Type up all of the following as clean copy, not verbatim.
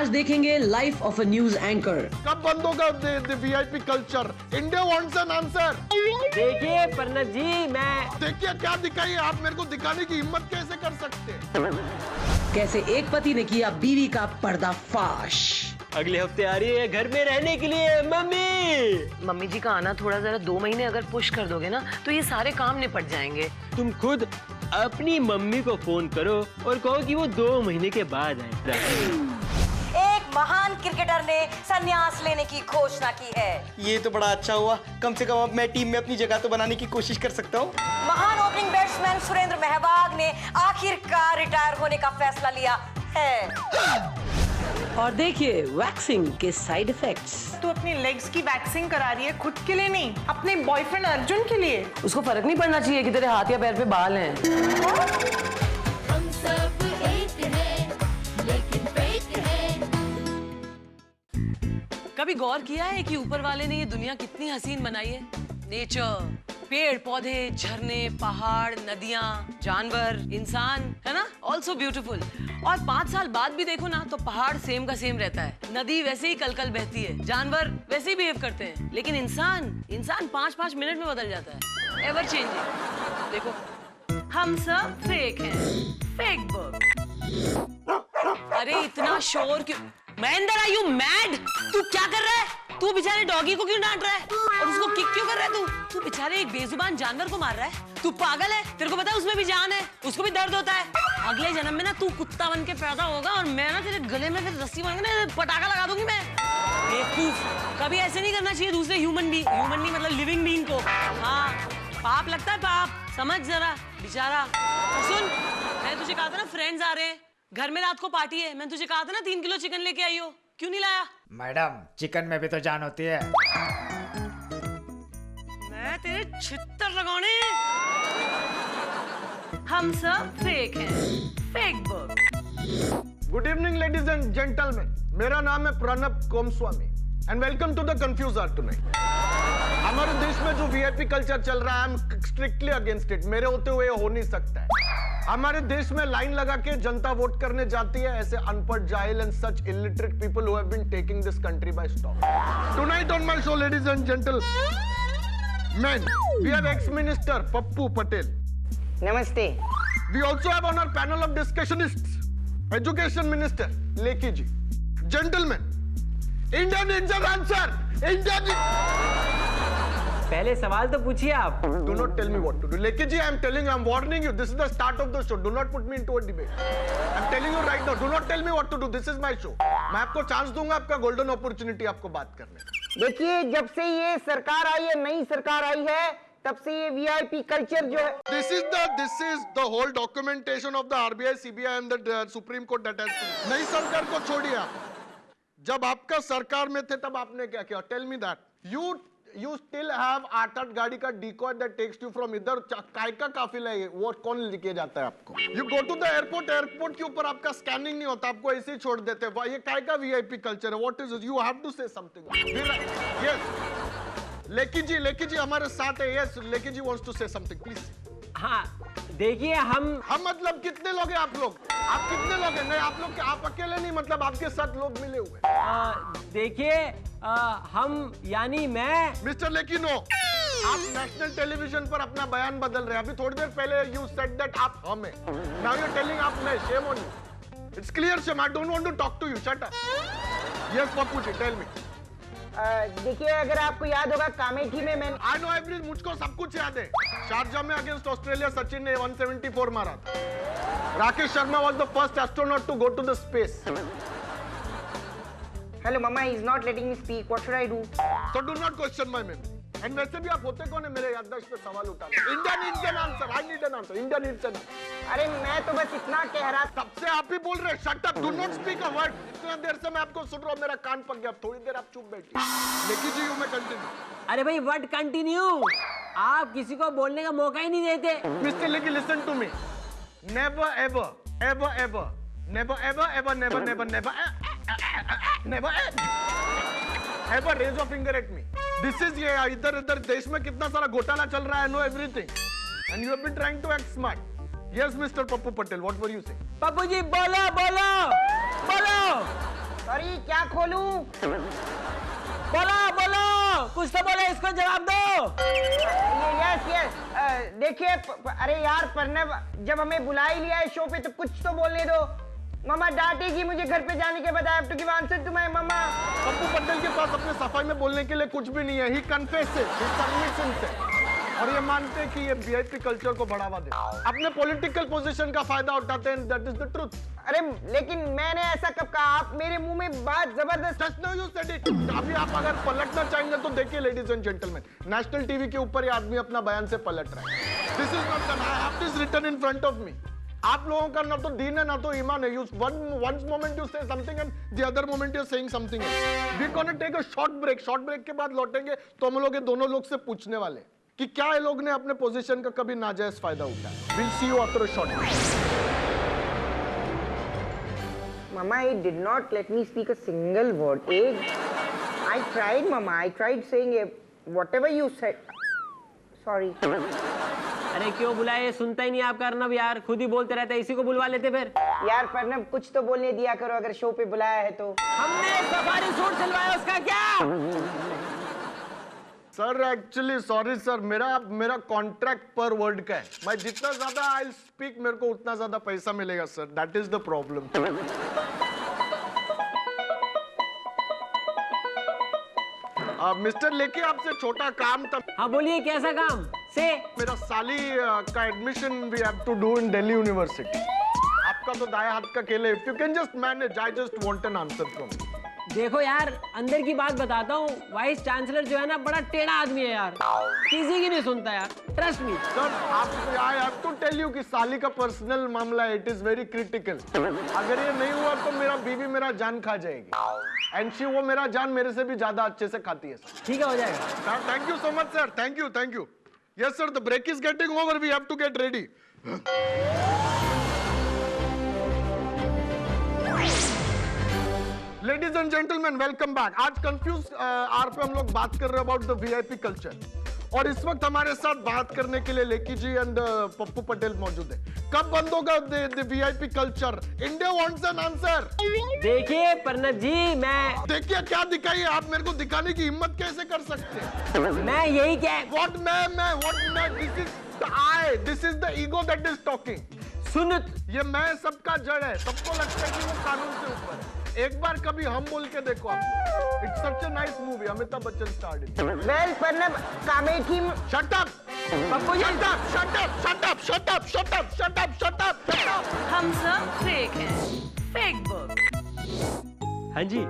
आज देखेंगे life of a news anchor. कब बंद होगा VIP culture? India wants an answer. देखिए प्रणब जी, मैं देखिए क्या दिखाइए, आप मेरे को दिखाने की हिम्मत कैसे कर सकते हैं? कैसे एक पति ने किया बीवी का पर्दाफाश। अगले हफ्ते आ रही है घर में रहने के लिए मम्मी। मम्मी जी का आना थोड़ा जरा 2 महीने अगर पुश कर दोगे ना तो ये सारे काम निपट जाएंगे। तुम खुद अपनी मम्मी को फोन करो और कहो कि वो 2 महीने के बाद आए। एक महान क्रिकेटर ने संन्यास लेने की घोषणा की है। ये तो बड़ा अच्छा हुआ, कम से कम अब मैं टीम में अपनी जगह तो बनाने की कोशिश कर सकता हूँ। महान ओपनिंग बैट्समैन सुरेंद्र महवाग ने आखिरकार रिटायर होने का फैसला लिया है। और देखिए वैक्सिंग के साइड इफेक्ट्स। तू अपनी लेग्स की वैक्सिंग करा रही है, खुद के लिए नहीं, अपने बॉयफ्रेंड अर्जुन के लिए। उसको फर्क नहीं पड़ना चाहिए कि तेरे हाथ या पैर पे बाल हैं। हम सब एक हैं, लेकिन फेक हैं। कभी गौर किया है कि ऊपर वाले ने ये दुनिया कितनी हसीन बनाई है? नेचर, पेड़ पौधे, झरने, पहाड़, नदियां, जानवर, इंसान, है ना? Also beautiful. और 5 साल बाद भी देखो ना तो पहाड़ सेम का सेम रहता है, नदी वैसे ही कल बहती है, जानवर वैसे ही बिहेव करते हैं, लेकिन इंसान 5-5 मिनट में बदल जाता है। Ever changing. देखो, हम सब फेक हैं, फेक बुक। अरे इतना शोर क्यों? Mahendra, are you mad? तू क्या कर रहा है? तू बेचारे डॉगी को क्यों डांट रहा है और उसको किक क्यों कर रहा है? तू बेचारे एक बेजुबान जानवर को मार रहा है। तू पागल है? तेरे को पता है उसमें भी जान है, उसको भी दर्द होता है। अगले जन्म में ना तू कुत्ता बन के पैदा होगा और मैं ना तेरे गले में फिर रस्सी बांध के ना पटाखा लगा दूंगी मैं। बेवकूफ, कभी ऐसे नहीं करना चाहिए दूसरे ह्यूमन नहीं मतलब लिविंग बीइंग को। हाँ, पाप लगता है, पाप। समझ जरा बेचारा। सुन, मैं तुझे कहा था ना फ्रेंड्स आ रहे हैं, घर में रात को पार्टी है। मैं तुझे कहा था ना 3 किलो चिकन लेके आई हो, क्यों नहीं लाया? मैडम, चिकन में भी तो जान होती है। मैं तेरे छित्तर लगाने। हम सब फेक हैं, fake book. Good evening ladies and gentleman, मेरा नाम है Pranab Komswami and welcome to the confuser tonight. हमारे देश में जो वीआईपी कल्चर चल रहा है, I am strictly against it. मेरे होते हुए हो नहीं सकता है। हमारे देश में लाइन लगा के जनता वोट करने जाती है, ऐसे अनपढ़, जाहिल and such illiterate people who have been taking this country by storm. Tonight on my show ladies and gentleman, we have ex minister Pappu Patel. नमस्ते। We also have on our panel of discussionists, Education Minister Lekhi ji. Gentlemen, India needs an answer. India पहले सवाल तो पूछिए आप। Do not tell me what to do. Lekhi ji, I am telling you, I am warning you. This is the start of the show. Do not put me into a debate. I am telling you right now. Do not tell me what to do. This is my show. मैं आपको chance दूंगा, आपका golden opportunity आपको बात करने का। देखिए, जब से ये सरकार आई है, नई सरकार आई है, तब से ये वीआईपी कल्चर जो है, This is the whole documentation of the RBI, CBI and the Supreme Court that has been. नई सरकार को छोड़िए आप। जब आपका सरकार में थे तब आपने क्या किया? Tell me that. You still have 8 गाड़ी का decoy that takes you from इधर। काय का काफिला है वो? कौन लेके जाता है आपको? You go to the airport, airport के ऊपर आपका स्कैनिंग नहीं होता, आपको ऐसे ही छोड़ देते हैं। ये काय का वीआईपी कल्चर है? What is it? You have to say something. Yes. लेकी जी हमारे साथ है। यस, लेकी जी wants to say something, please. हाँ, देखिए हम मतलब कितने लोग हैं आप लोग? आप कितने लोग हैं? नहीं, आप लोग, आप अकेले नहीं, मतलब आपके साथ लोग मिले हुए। देखिए हम यानी मैं। मिस्टर लेकी, नो, आप नेशनल टेलीविजन पर अपना बयान बदल रहे हैं। अभी थोड़ी देर पहले यू सेड दैट आप हम हैं। नाउ यू आर टेलिंग आप मैं। Shame on you. It's clear shame. I don't want to talk to you. Shut up. Yes Pappu ji, tell me. देखिए, अगर आपको याद होगा कामेठी में मैं आई नो एवरीथिंग, मुझको सब कुछ याद है। शारजाह में अगेंस्ट ऑस्ट्रेलिया सचिन ने 174 मारा था। Rakesh Sharma was the first astronaut to go to the space. Hello mama, he is not letting me speak, what should I do? So do not question my memory. And वैसे भी आप होते कौन है मेरे याददाश्त पे सवाल उठाने? India needs an answer. I need an answer. India needs an answer. अरे मैं तो बस इतना कह रहा था। तब से आप ही बोल रहे हैं shut up, do not speak a word. इतना देर से मैं आपको सुन रहा हूं, मेरा कान पक गया। थोड़ी देर आप चुप बैठिए। लेकी जी, यू में कंटिन्यू। अरे भाई, व्हाट कंटिन्यू? आप किसी को बोलने का मौका ही नहीं देते। Mister Lekhi, listen to me. Never ever ever ever never ever ever never never never never ever raise a finger at me. This is ये इधर इधर देश में कितना सारा घोटाला चल रहा है। Know everything and you have been trying to act smart. Yes mister Pappu Patel, what were you saying? Pappu ji बोलो बोलो बोलो। सॉरी, क्या खोलूं? बोलो बोलो, कुछ तो बोलो, इसको जवाब दो। यस यस, देखिए अरे यार प्रणव, जब हमें बुला ही लिया है शो पे तो कुछ तो बोलने दो। मम्मा डांटेगी मुझे घर पे जाने के बाद। I have to give answer to my mamma. Pappu Patel के पास अपने सफाई में बोलने के लिए कुछ भी नहीं है। ही कन्फेसेस, ही सबमिशंस है, और ये मानते हैं कि ये वीआईपी कल्चर को बढ़ावा दे, अपने पॉलिटिकल पोजीशन का फायदा उठाते हैं। That is the truth. अरे लेकिन मैंने ऐसा कब कहा? आप मेरे मुंह में बात जबरदस्त। Just now you said it. अभी आप अगर पलटना चाहेंगे तो देखिए ladies and gentleman, national TV के ऊपर ये आदमी अपना बयान से पलट रहा है। This is not done, I have this written in front of me. आप लोगों का ना तो दीन है ना तो ईमान है। One moment you say something and the other moment you saying something else. We gonna take a short break. Short break के बाद लौटेंगे तो हम लोग ये दोनों लोग से पूछने वाले कि क्या ये लोग ने अपने पोजीशन का कभी नाजायज फायदा उठाया। Will see you after a short break. Mama, he did not let me speak a single word. I tried, Mama. I tried saying whatever you said. Sorry. अरे क्यों बुलाए, सुनता ही नहीं आपका अर्नब यार, खुद ही बोलते रहते, इसी को बुलवा लेते फिर। यार प्रणव, कुछ तो बोलने दिया करो अगर शो पे बुलाया है तो। हमने सफारी सूट सिलवाया, उसका क्या? सर एक्चुअली सॉरी सर, मेरा कॉन्ट्रैक्ट पर वर्ड का है। मैं जितना ज्यादा आई स्पीक मेरे को उतना ज्यादा पैसा मिलेगा sir. That is the problem. Mister लेके आपसे छोटा काम था। हाँ बोलिए, कैसा काम से? मेरा साली का admission we have to do in Delhi university. आपका तो दाया हाथ का खेल है। If you can just manage, I just want an answer from. देखो यार, अंदर की बात बताता हूँ, वाइस चांसलर जो है ना, बड़ा टेढ़ा आदमी है यार, किसी की नहीं सुनता यार, ट्रस्ट मी। सर आप, I have to tell you कि साली का पर्सनल मामला है। It is very critical. अगर ये नहीं हुआ तो मेरा बीवी मेरा जान खा जाएगी। एंड शी, वो मेरा जान मेरे से भी ज्यादा अच्छे से खाती है सर। ठीक है, हो जाएगा। Thank you so much sir. Thank you. Yes sir, the break is getting over, we have to get ready. Ladies and gentleman, welcome back. आज कंफ्यूज आर पे हम लोग बात कर रहे हैं अबाउट द वीआईपी कल्चर, और इस वक्त हमारे साथ बात करने के लिए लेकी जी एंड पप्पू पटेल मौजूद है। कब बंद होगा the VIP culture? India wants an answer. देखिए प्रणव जी, मैं देखिए क्या दिखाइए, आप मेरे को दिखाने की हिम्मत कैसे कर सकते हैं? मैं यही क्या, व्हाट मैं this is the I, this is the ego that is talking. सुन, ये मैं सबका जड़ है। सबको लगता है कि वो कानून से ऊपर है। एक बार कभी हम बोल के देखो आप। It's such a nice movie, Amitabh Bachchan starred it. Well Pranav, Kamethi. Shut up Pappu, shut up. हम सब फेक हैं, फेक बुक। हाँ जी,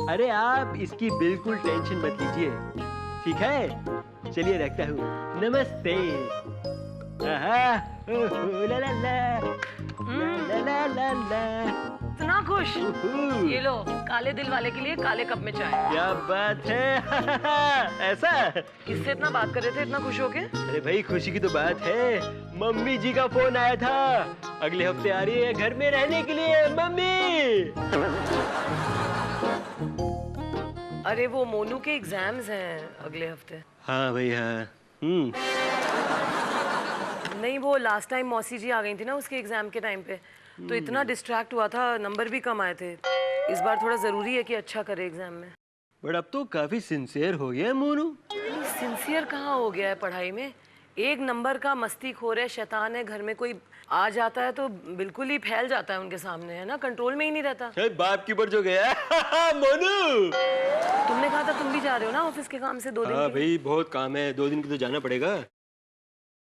अरे आप इसकी बिल्कुल टेंशन मत लीजिए, ठीक है? चलिए रखता हूँ, नमस्ते। ला ला ला। इतना खुश। ये लो, काले दिल वाले के लिए काले कप में चाय। क्या बात है। ऐसा किससे इतना बात कर रहे थे, इतना खुश होके? अरे भाई, खुशी की तो बात है, मम्मी जी का फोन आया था, अगले हफ्ते आ रही है घर में रहने के लिए मम्मी। अरे वो मोनू के एग्जाम्स हैं अगले हफ्ते। हाँ भाई हाँ। नहीं, वो लास्ट टाइम मौसी जी आ गई थी ना उसके एग्जाम के टाइम पे, तो इतना डिस्ट्रैक्ट हुआ था, नंबर भी कम आए थे। इस बार थोड़ा जरूरी है कि अच्छा करे एग्जाम में। बट अब तो काफी सिंसियर हो गया मोनू। सिंसियर कहाँ हो गया है पढ़ाई में? एक नंबर का मस्तीखोर है, शैतान है। घर में कोई आ जाता है तो बिल्कुल ही फैल जाता है उनके सामने, है ना, कंट्रोल में ही नहीं रहता। बाप की ऊपर जो गया मोनू। तुमने कहा था तुम भी जा रहे हो ना ऑफिस के काम से 2 दिन हाँ के लिए? भाई, बहुत काम है, 2 दिन के तो जाना पड़ेगा।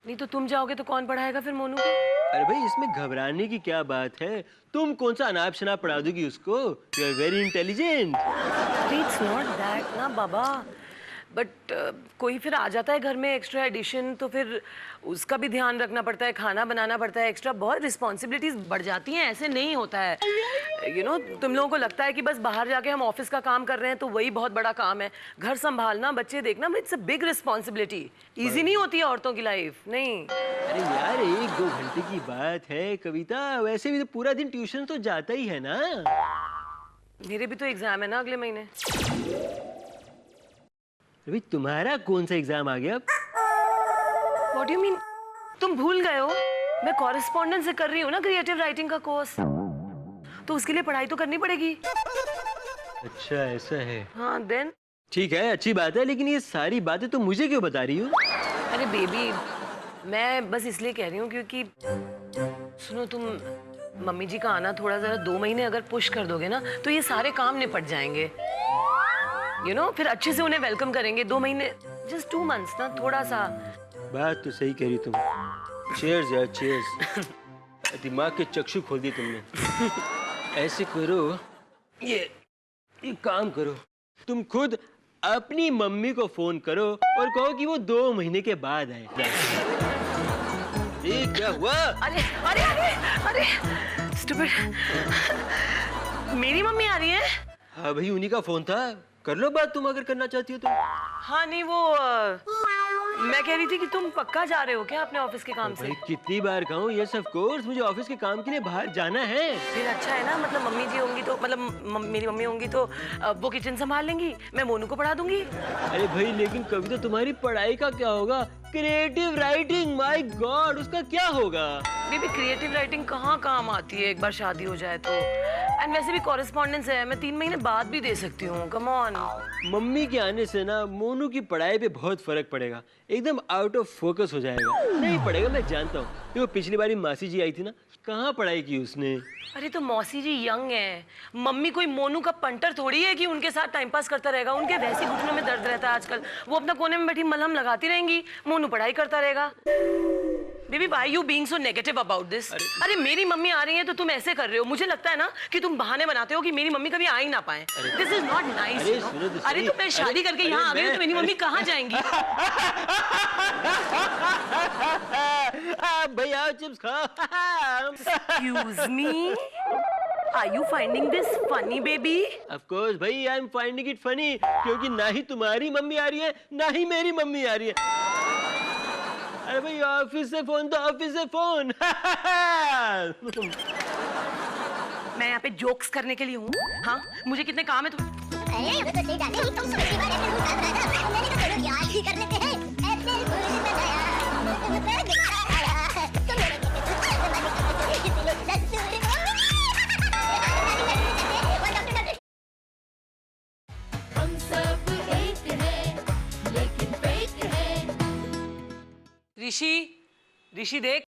नहीं तो तुम जाओगे तो कौन पढ़ाएगा फिर मोनू को? अरे भाई, इसमें घबराने की क्या बात है? तुम कौन सा अनाप शनाप पढ़ा दोगी उसको? You are very intelligent. It's not that ना बाबा, बट कोई फिर आ जाता है घर में एक्स्ट्रा एडिशन, तो फिर उसका भी ध्यान रखना पड़ता है, खाना बनाना पड़ता है, एक्स्ट्रा बहुत रिस्पॉन्सिबिलिटीज बढ़ जाती हैं। ऐसे नहीं होता है, यू नो। तुम लोगों को लगता है कि बस बाहर जाके हम ऑफिस का काम कर रहे हैं तो वही बहुत बड़ा काम है। घर संभालना, बच्चे देखना, it's a big responsibility. Easy नहीं होती है औरतों की लाइफ, नहीं। अरे यार, 1-2 घंटे की बात है कविता, वैसे भी तो पूरा दिन ट्यूशन तो जाता ही है ना। मेरे भी तो एग्जाम है ना अगले महीने। अभी तुम्हारा कौन सा एग्जाम आ गया अब? What do you mean? तुम भूल गए हो? मैं कॉरेस्पॉन्डेंस से कर रही हूँ ना क्रिएटिव राइटिंग का कोर्स, तो उसके लिए पढ़ाई तो करनी पड़ेगी। अच्छा ऐसा है। हाँ देन। ठीक है, अच्छी बात है, लेकिन ये सारी बातें तो मुझे क्यों बता रही हो? अरे बेबी, मैं बस इसलिए कह रही हूँ क्योंकि सुनो, तुम मम्मी जी का आना थोड़ा जरा 2 महीने अगर पुश कर दोगे ना तो ये सारे काम निपट जाएंगे। फिर अच्छे से उन्हें वेलकम करेंगे। 2 महीने, जस्ट 2 months ना, थोड़ा सा। बात तो सही कह रही तुम। चीयर्स यार, चीयर्स। दिमाग के चक्षु खोल दिए तुमने। ऐसे करो, ये काम करो, तुम खुद अपनी मम्मी को फोन करो और कहो कि वो 2 महीने के बाद आए। ये क्या हुआ? अरे अरे अरे अरे स्टूपिड, मेरी मम्मी आ रही है? हाँ भाई, उन्हीं का फोन था, कर लो बात तुम अगर करना चाहती हो तो। हाँ नहीं, वो मैं कह रही थी कि तुम पक्का जा रहे हो क्या अपने ऑफिस के काम से? भाई कितनी बार कहूँ, यस ऑफ कोर्स, मुझे ऑफिस के काम के लिए बाहर जाना है। फिर अच्छा है ना, मतलब मम्मी जी होंगी तो, मतलब मेरी मम्मी होंगी तो वो किचन संभाल लेंगी, मैं मोनू को पढ़ा दूंगी। अरे भाई, लेकिन कभी तो तुम्हारी पढ़ाई का क्या होगा? क्रिएटिव राइटिंग, माय गॉड, उसका क्या होगा? बेबी, क्रिएटिव राइटिंग कहाँ काम आती है एक बार शादी हो जाए तो। एंड वैसे भी कॉरेस्पॉन्डेंस है, मैं 3 महीने बाद भी दे सकती हूँ। Come on. मम्मी के आने से ना मोनू की पढ़ाई पे बहुत फर्क पड़ेगा, एकदम आउट ऑफ फोकस हो जाएगा। नहीं पड़ेगा, मैं जानता हूँ। वो पिछली बारी मासी जी आई थी ना, कहाँ पढ़ाई की उसने? अरे तो मौसी जी यंग है, मम्मी कोई मोनू का पंटर थोड़ी है कि उनके साथ टाइम पास करता रहेगा। उनके वैसे घुटनों में दर्द रहता है आजकल, वो अपना कोने में बैठी मलहम लगाती रहेंगी, मोनू पढ़ाई करता रहेगा। Baby, why you being so negative about this? अरे मेरी मम्मी आ रही है तो तुम ऐसे कर रहे हो। मुझे लगता है ना कि तुम बहाने बनाते हो कि मेरी मम्मी कभी आ ही ना पाए। This is not nice. अरे तो मैं शादी करके यहाँ आ गई तो मेरी मम्मी कहाँ जाएंगी? भाई आओ, चिप्स खाओ। Excuse me? Are you finding this funny, baby? Of course, भाई, I am finding it funny, क्योंकि ना ही तुम्हारी मम्मी आ रही है, ना ही मेरी मम्मी आ रही है। अरे भाई, ऑफिस से फोन तो ऑफिस से फोन। मैं यहाँ पे जोक्स करने के लिए हूँ। हाँ, मुझे कितने काम है तुम? हम सब एक हैं, लेकिन फेक हैं। ऋषि देख,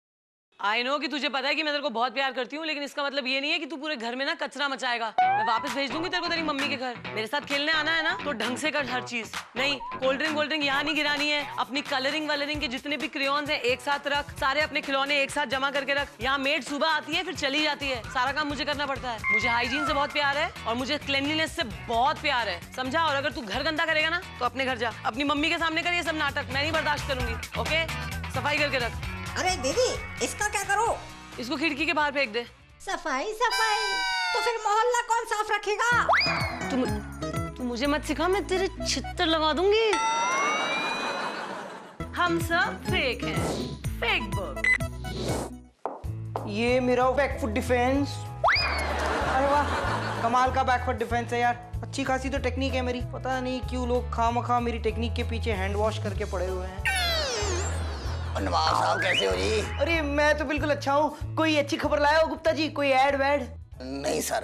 आई नो कि तुझे पता है कि मैं तेरे को बहुत प्यार करती हूँ, लेकिन इसका मतलब ये नहीं है कि तू पूरे घर में ना कचरा मचाएगा। मैं वापस भेज दूंगी तेरे को तेरी मम्मी के घर। मेरे साथ खेलने आना है ना तो ढंग से कर हर चीज। नहीं, कोल्ड ड्रिंक यहाँ नहीं गिरानी है। अपनी कलरिंग वलरिंग के जितने भी क्रेयॉन्स हैं एक साथ रख, सारे अपने खिलौने एक साथ जमा करके रख। यहाँ मेड सुबह आती है फिर चली जाती है, सारा काम मुझे करना पड़ता है। मुझे हाइजीन से बहुत प्यार है और मुझे क्लीनलीनेस से बहुत प्यार है, समझा? और अगर तू घर गंदा करेगा ना तो अपने घर जा, अपनी मम्मी के सामने कर ये सब नाटक। मैं नहीं बर्दाश्त करूंगी। ओके, सफाई करके रख। अरे दीदी, इसका क्या करो? इसको खिड़की के बाहर फेंक दे। सफाई सफाई तो फिर मोहल्ला कौन साफ रखेगा? तू मुझे मत सिखा, मैं तेरे छित्तर लगा दूंगी। हम सब फेक हैं, फेक बुक। ये मेरा बैकफुट डिफेंस। अरे वाह, कमाल का बैकफुट डिफेंस है यार। अच्छी खासी तो टेक्निक है मेरी। पता नहीं क्यों लोग खामखा मेरी टेक्निक के पीछे हैंड वॉश करके पड़े हुए हैं। नवाब साहब कैसे हो जी? अरे मैं तो बिल्कुल अच्छा हूँ। कोई अच्छी खबर लाया हो गुप्ता जी? कोई ऐड वैड? नहीं सर।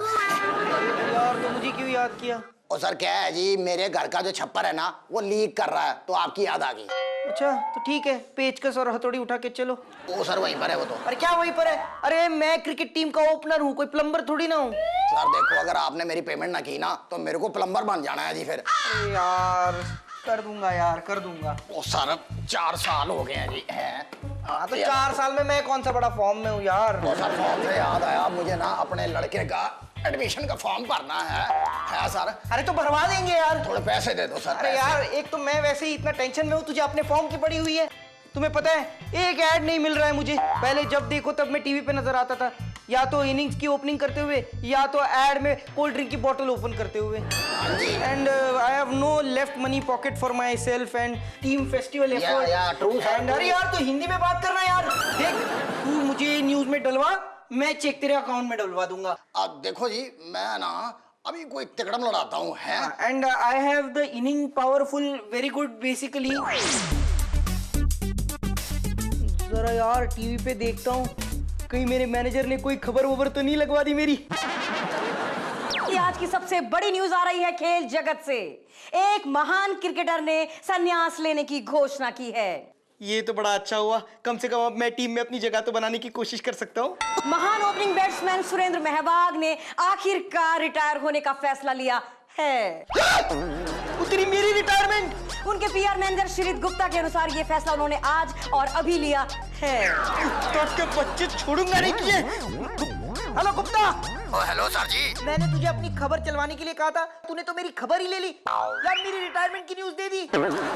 यार, तो मुझे क्यों याद किया? और सर क्या है जी, मेरे घर का जो छप्पर है ना वो लीक कर रहा है, तो आपकी याद आ गई। अच्छा, तो ठीक है, पेचकस और हथौड़ी उठा के चलो। वो सर वहीं पर है वो तो। अरे क्या वहीं पर है? अरे मैं क्रिकेट टीम का ओपनर हूँ, कोई प्लम्बर थोड़ी ना हूँ। सर देखो, अगर आपने मेरी पेमेंट ना की ना तो मेरे को प्लम्बर बन जाना है जी फिर। अरे यार, कर दूंगा यार, कर दूंगा। वो सर 4 साल हो गए हैं जी। हाँ, तो 4 साल में मैं कौन सा बड़ा फॉर्म में हूँ यार। वो सर फॉर्म से याद आया, मुझे ना अपने लड़के का एडमिशन का फॉर्म भरना है सर। अरे तो भरवा देंगे यार। थोड़े पैसे दे दो सर। अरे यार, एक तो मैं वैसे ही इतना टेंशन में हूँ, तुझे अपने फॉर्म की पड़ी हुई है। तुम्हें पता है एक ऐड नहीं मिल रहा है मुझे। पहले जब देखो तब मैं टीवी पे नजर आता था, या तो इनिंग्स की ओपनिंग करते हुए या तो ऐड में कोल्ड ड्रिंक की बोतल ओपन करते हुए। And I have no left money pocket for myself and team festival effort. And अरे यार, तो हिंदी में बात करना यार। देख, तू मुझे न्यूज में डलवा, मैं चेक तेरे अकाउंट में डलवा दूंगा। अब देखो जी, मैं ना अभी कोई तिकड़म लड़ाता हूँ है। And I have the inning powerful very good basically. जरा यार टीवी पे देखता हूँ, कहीं मेरे मैनेजर ने कोई खबर वबर तो नहीं लगवा दी मेरी। आज की सबसे बड़ी न्यूज आ रही है खेल जगत से। एक महान क्रिकेटर ने संन्यास लेने की घोषणा की है। ये तो बड़ा अच्छा हुआ, कम से कम अब मैं टीम में अपनी जगह तो बनाने की कोशिश कर सकता हूँ। महान ओपनिंग बैट्समैन सुरेंद्र महवाग ने आखिरकार रिटायर होने का फैसला लिया है। उतरी मेरी रिटायरमेंट। उनके पीआर मैनेजर श्रीत गुप्ता के अनुसार ये फैसला उन्होंने आज और अभी लिया है। के बच्चे छोड़ूंगा नहीं किए। हेलो गुप्ता। ओ हेलो सर जी। मैंने तुझे अपनी खबर चलवाने के लिए कहा था, तूने तो मेरी खबर ही ले ली। यार मेरी रिटायरमेंट की न्यूज दे दी।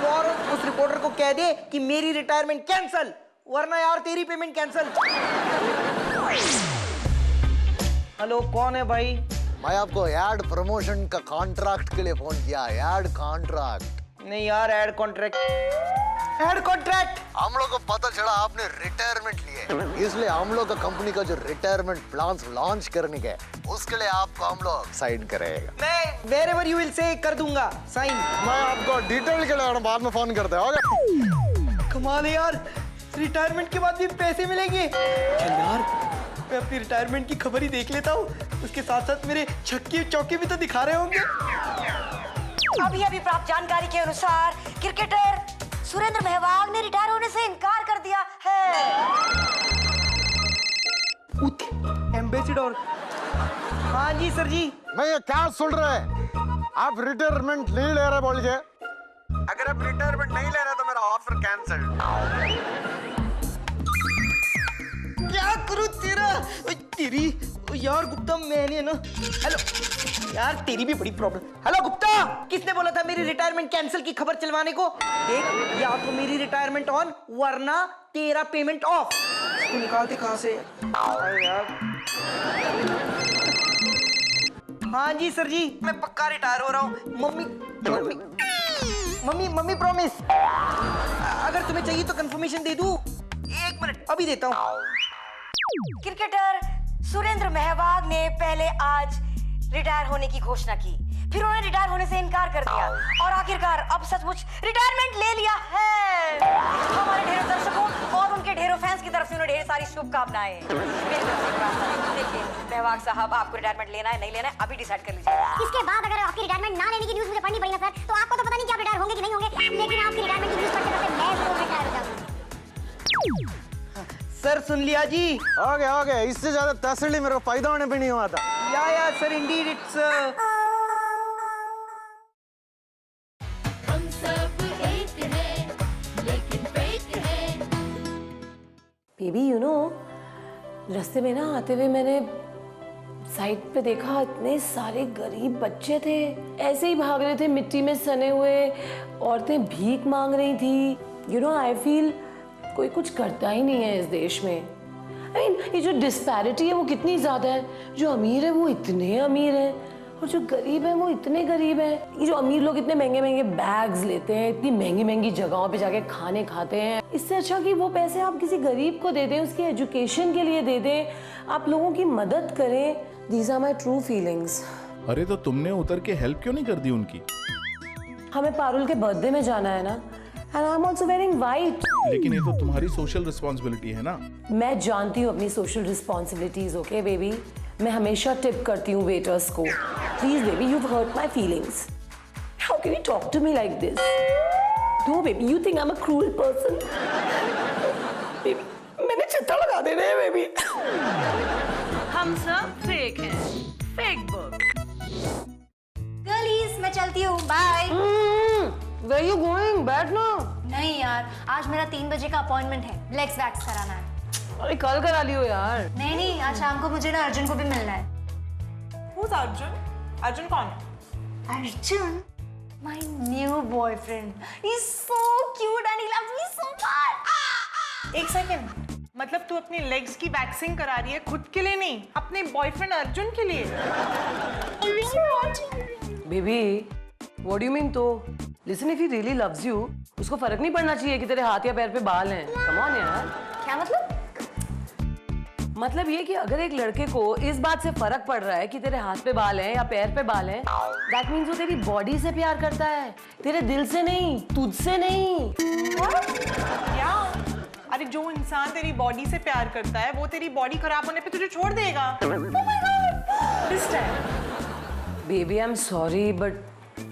और उस रिपोर्टर को कह दे कि मेरी रिटायरमेंट कैंसल, वरना यार तेरी पेमेंट कैंसल। हेलो कौन है भाई? मैं आपको एड प्रमोशन का कॉन्ट्रैक्ट के लिए फोन किया। एड कॉन्ट्रैक्ट नहीं यार, एड कॉन्ट्रैक्ट। Add contract. हम लोग को पता चला आपने रिटायरमेंट लिए, इसलिए हम लोग का कंपनी का जो रिटायरमेंट प्लान लॉन्च करने के उसके लिए आपको हम लोग साइन करेगा। मैं wherever you will say कर दूंगा साइन। मैं आपको डिटेल के लिए बाद में फोन करते हैं। कमाल है यार, रिटायरमेंट के बाद भी पैसे मिलेंगे। चल यार मैं अपनी रिटायरमेंट की खबर ही देख लेता हूँ, उसके साथ साथ मेरे छक्के चौके भी तो दिखा रहे होंगे। अभी प्राप्त जानकारी के अनुसार क्रिकेटर सुरेंद्र महवाग ने रिटायर होने से इनकार कर दिया है। एम्बेसडर। हाँ जी सर जी। मैं ये क्या सुन रहे हैं? आप रिटायरमेंट नहीं ले रहे बोल के? अगर आप रिटायरमेंट नहीं ले रहे तो मेरा ऑफर कैंसिल। क्या करूं तेरी यार गुप्ता, मैंने ना, हेलो यार तेरी भी बड़ी प्रॉब्लम। हेलो गुप्ता, किसने बोला था मेरी रिटायरमेंट कैंसिल की खबर चलवाने को? देख, या तो मेरी रिटायरमेंट ऑन वरना तेरा पेमेंट ऑफ। तू निकालते कहां से यार? हाँ जी सर जी, मैं पक्का रिटायर हो रहा हूँ। Mummy promise. अगर तुम्हें चाहिए तो कंफर्मेशन दे दूं। 1 मिनट अभी देता हूँ। क्रिकेटर सुरेंद्र महवाग ने पहले आज रिटायर होने की घोषणा की, फिर उन्होंने रिटायर होने से इनकार कर दिया और आखिरकार अब सचमुच रिटायरमेंट ले लिया है। हमारे ढेरों दर्शकों और उनके ढेरों फैंस की तरफ से उन्हें ढेर सारी शुभकामनाएं। मेरी तरफ से एक रास्ता है। देखिए महवाग साहब, आपको रिटायरमेंट लेना है नहीं लेना है अभी डिसाइड कर लीजिए। इसके बाद अगर आपकी रिटायरमेंट ना लेने की न्यूज़ मुझे पढ़नी पड़ी ना सर, तो आपको तो पता नहीं कि आप रिटायर होंगे कि नहीं होंगे, लेकिन आपकी रिटायरमेंट की न्यूज़ पढ़ते पढ़ते मैं जरूर रिटायर हो जाऊंगी। सर सुन लिया जी। ओके, इससे ज्यादा तसल्ली मेरे को फायदा होने पे नहीं हुआ था। या सर इंडीड इट्स हम सब एक हैं, लेकिन फेक हैं। बेबी यू नो, रास्ते में ना आते हुए मैंने साइड पे देखा इतने सारे गरीब बच्चे थे, ऐसे ही भाग रहे थे मिट्टी में सने हुए। औरतें भीख मांग रही थी। यू नो आई फील कोई कुछ करता ही नहीं है इस देश में। आई मीन ये जो डिस्पैरिटी है वो कितनी ज्यादा है। जो अमीर है वो इतने अमीर है और जो गरीब है वो इतने गरीब है। ये जो अमीर लोग इतने महंगे महंगे बैग्स लेते हैं, इतनी महंगी महंगी जगहों पे जाके खाने खाते हैं, इससे अच्छा कि वो पैसे आप किसी गरीब को दे दें, उसकी एजुकेशन के लिए दे दें, आप लोगों की मदद करें। These are my true feelings. अरे तो तुमने उतर के हेल्प क्यों नहीं कर दी उनकी? हमें पारुल के बर्थडे में जाना है ना, and I'm also wearing white. लेकिन ये तो तुम्हारी सोशल रिस्पॉन्सिबिलिटी है ना। मैं जानती हूँ अपनी सोशल रिस्पॉन्सिबिलिटीज, ओके बेबी। मैं हमेशा टिप करती हूँ वेटर्स को। Please baby, you've hurt my feelings. How can you talk to me like this? No baby, you think I'm a cruel person? Baby, मैंने चिट्टा लगा देना है बेबी। हम सब फेक हैं, फेक बुक। गर्लीज मैं चलती हूँ, बाय। Where you going? बैठना। नहीं यार, आज मेरा 3 बजे का अपॉइंटमेंट है, लेग्स वैक्स कराना है। अरे कल करा लियो यार। नहीं, आज शाम को मुझे ना अर्जुन को भी मिलना है। Who's अर्जुन? अर्जुन कौन है? Arjun, my new boyfriend. He's so cute and he loves me so much. एक सेकेंड, मतलब तू अपनी लेग्स की वैक्सिंग करा रही है खुद के लिए नहीं, अपने बॉयफ्रेंड अर्जुन के लिए? Baby, what do you mean तो? Listen, if he really loves you, उसको फर्क नहीं पड़ना चाहिए कि तेरे हाथ या पैर पे बाल हैं। Come on यार। क्या मतलब? मतलब ये कि अगर एक लड़के को इस बात से फर्क पड़ रहा है कि तेरे हाथ पे बाल हैं या पैर पे बाल हैं, that means वो तेरी बॉडी से प्यार करता है, तेरे दिल से नहीं, तुझसे नहीं। क्या? अरे जो इंसान तेरी बॉडी से प्यार करता है वो तेरी बॉडी खराब होने पे तुझे छोड़ देगा। Oh my God! This time. Baby I am sorry but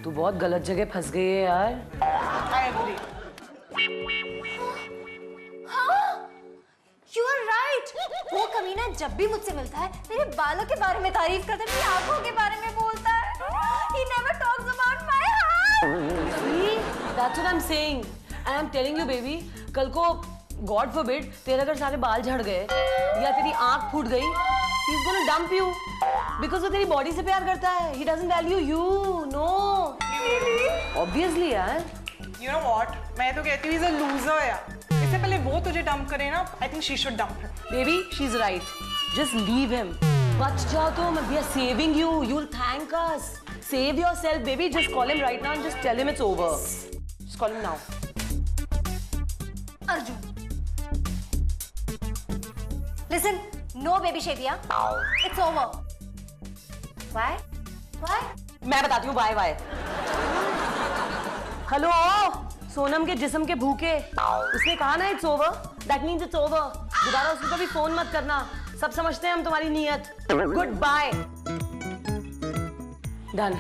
तू बहुत गलत जगह फंस गई है यार। I agree. You are right. वो कमीना जब भी मुझसे मिलता है मेरे बालों के बारे में तारीफ करता है, मेरी आंखों के बारे में बोलता है। He never talks about my heart. See, that's what I'm saying. And I'm telling you, baby, कल को God forbid तेरे अगर सारे बाल झड़ गए या तेरी आंख फूट गई, he's gonna dump you because वो तेरी बॉडी से प्यार करता है. He doesn't value you. No. Really? Obviously यार. You know what? मैं तो कहती हूँ he's a loser यार। इससे पहले वो तुझे डंप करे ना, I think she should dump him. Baby, she's right. Just leave him. बच जाओ तुम. We are saving you. You'll thank us. Save yourself, baby. Just call him right now and just tell him it's over. Just call him now. Arjun, listen, no baby Shevia. It's over. Why? Why? मैं बताती हूँ bye bye. Hello Sonam के जिस्म के भूखे, उसने कहा ना it's over, that means it's over. दोबारा उसको कभी फोन मत करना, सब समझते हैं हम तुम्हारी नीयत। Good bye. Done.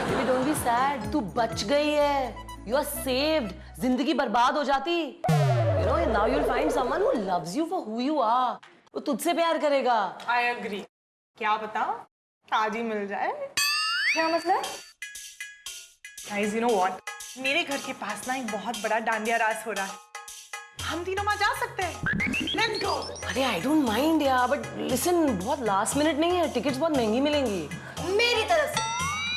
Baby don't be sad, तू बच गई है। You are saved. जिंदगी बर्बाद हो जाती। You know now you will find someone who loves you for who you are. वो तुझसे प्यार करेगा। I agree. क्या पता आज ही मिल जाए। क्या मतलब? Guys, you know what? मेरे घर के पास ना एक बहुत बड़ा डांडिया रास हो रहा है। हम तीनों वहां जा सकते हैं। Let's go. अरे आई डोंट माइंड यार, बट लिसन बहुत लास्ट मिनट नहीं है, टिकट्स बहुत महंगी मिलेंगी। मेरी तरफ से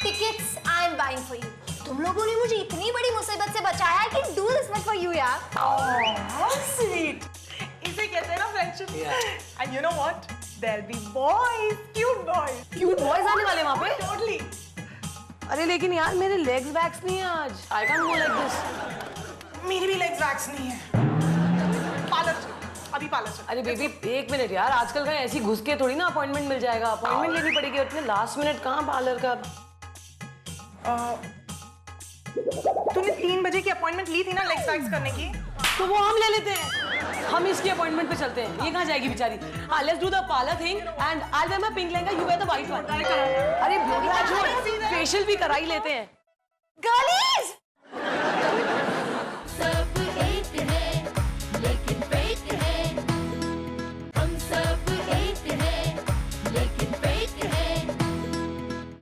tickets I am buying for you. तुम लोगों ने मुझे इतनी बड़ी मुसीबत से बचाया है कि do this much for you यार। How sweet. इसे कहते हैं ना friendship. And you know what? There'll be boys, cute boys. Cute boys आने वाले वहां पे। Totally. अरे लेकिन यार मेरे लेग्स बैक्स नहीं है आज। I can't go like this. मेरी भी लेग्स वैक्स नहीं है। पार्लर अभी पार्लर चल। अरे बेबी एक मिनट यार, आजकल का ऐसी घुस के थोड़ी ना अपॉइंटमेंट मिल जाएगा। अपॉइंटमेंट लेनी पड़ेगी। इतने लास्ट मिनट कहाँ पार्लर का। तूने 3 बजे की अपॉइंटमेंट ली थी ना लेग्स वैक्स करने की। तो वो हम ले लेते हैं। हम इसकी अपॉइंटमेंट पे चलते हैं। ये कहाँ जाएगी बेचारी। हाँ let's do the parlour thing and I wear my pink lehenga, you wear the white one. अरे ब्यूटी फेशियल भी करा ही लेते हैं। गर्लीज